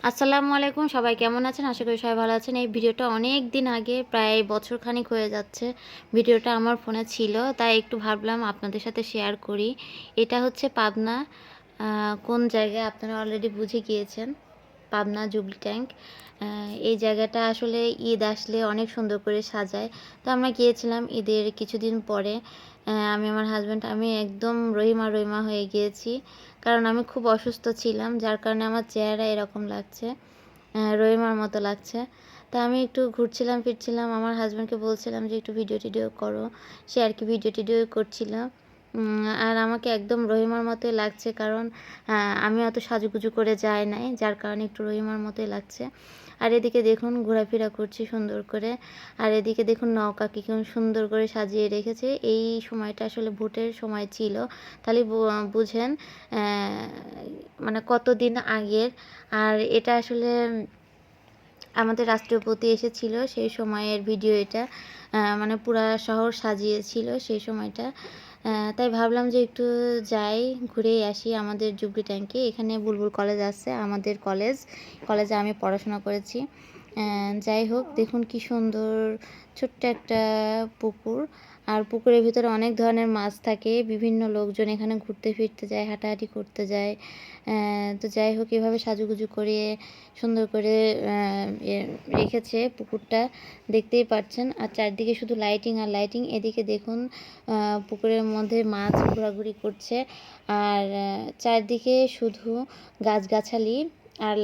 আসসালামু আলাইকুম, সবাই কেমন আছেন? আশা করি সবাই ভালো আছেন। এই ভিডিওটা অনেক দিন আগে, প্রায় বছরখানেক হয়ে যাচ্ছে, ভিডিওটা আমার ফোনে ছিল, তাই একটু ভাবলাম আপনাদের সাথে শেয়ার করি। এটা হচ্ছে পাবনা। কোন জায়গায় আপনারা অলরেডি বুঝে গিয়েছেন, পাবনা জুবলি ট্যাঙ্ক। এই জায়গাটা আসলে ঈদ আসলে অনেক সুন্দর করে সাজায়। তো আমরা গিয়েছিলাম ঈদের কিছুদিন পরে। আমি আমার হাজব্যান্ড আমি একদম রহিমা রহিমা হয়ে গিয়েছি, কারণ আমি খুব অসুস্থ ছিলাম, যার কারণে আমার চেহারা এরকম লাগছে, রহিমার মতো লাগছে। তা আমি একটু ঘুরছিলাম ফিরছিলাম, আমার হাজব্যান্ডকে বলছিলাম যে একটু ভিডিও টিডিও করো। সে আর কি ভিডিও টিডিও করছিল। আর আমাকে একদম রহিমার মতোই লাগছে, কারণ আমি অত সাজুগুজু করে যাই নাই, যার কারণে একটু রহিমার মতোই লাগছে। আর এদিকে দেখুন ঘোরাফেরা করছি সুন্দর করে। আর এদিকে দেখুন নৌকাকে কেমন সুন্দর করে সাজিয়ে রেখেছে। এই সময়টা আসলে ভোটের সময় ছিল, তাহলে বুঝেন মানে কতদিন আগের। আর এটা আসলে আমাদের রাষ্ট্রপতি এসেছিল সেই সময়ের ভিডিও এটা। মানে পুরা শহর সাজিয়েছিল সেই সময়টা। তাই ভাবলাম যে একটু যাই, ঘুরেই আসি আমাদের জুবলি ট্যাঙ্কে। এখানে বুলবুল কলেজ আছে, আমাদের কলেজে আমি পড়াশোনা করেছি। যাই হোক, দেখুন কি সুন্দর ছোট্ট একটা পুকুর। আর পুকুরের ভিতরে অনেক ধরনের মাছ থাকে, বিভিন্ন লোকজন এখানে ঘুরতে ফিরতে যায়, হাঁটাহাঁটি করতে যায়। তো যাই হোক, এভাবে সাজুগুজু করে সুন্দর করে রেখেছে পুকুরটা, দেখতেই পাচ্ছেন। আর চারদিকে শুধু লাইটিং আর লাইটিং। এদিকে দেখুন পুকুরের মধ্যে মাছ ঘোরাঘুরি করছে, আর চারদিকে শুধু গাছগাছালি আর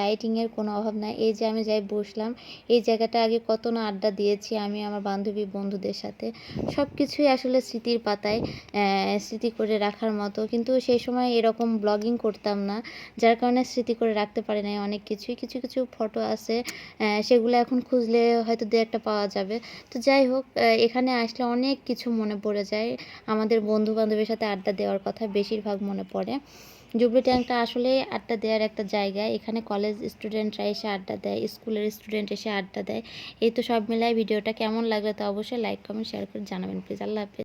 লাইটিংয়ের কোনো অভাব নাই। এই যে আমি যাই বসলাম, এই জায়গাটা আগে কত না আড্ডা দিয়েছি আমি আমার বান্ধবী বন্ধুদের সাথে। সব কিছুই আসলে স্মৃতির পাতায় স্মৃতি করে রাখার মতো, কিন্তু সেই সময় এরকম ব্লগিং করতাম না, যার কারণে স্মৃতি করে রাখতে পারি নাই অনেক কিছুই। কিছু কিছু ফটো আছে, সেগুলো এখন খুঁজলে হয়তো দু একটা পাওয়া যাবে। তো যাই হোক, এখানে আসলে অনেক কিছু মনে পড়ে যায়। আমাদের বন্ধু বান্ধবের সাথে আড্ডা দেওয়ার কথা বেশিরভাগ মনে পড়ে। জুবলি ট্যাঙ্কটা আসলে আড্ডা দেওয়ার একটা জায়গা। এখানে কলেজ স্টুডেন্টরা এসে আড্ডা দেয়, স্কুলের স্টুডেন্ট এসে আড্ডা দেয়। এই তো সব মিলায় ভিডিওটা কেমন লাগলো তো অবশ্যই লাইক কমেন্ট শেয়ার করে জানাবেন প্লিজ। আল্লাহ হাফেজ।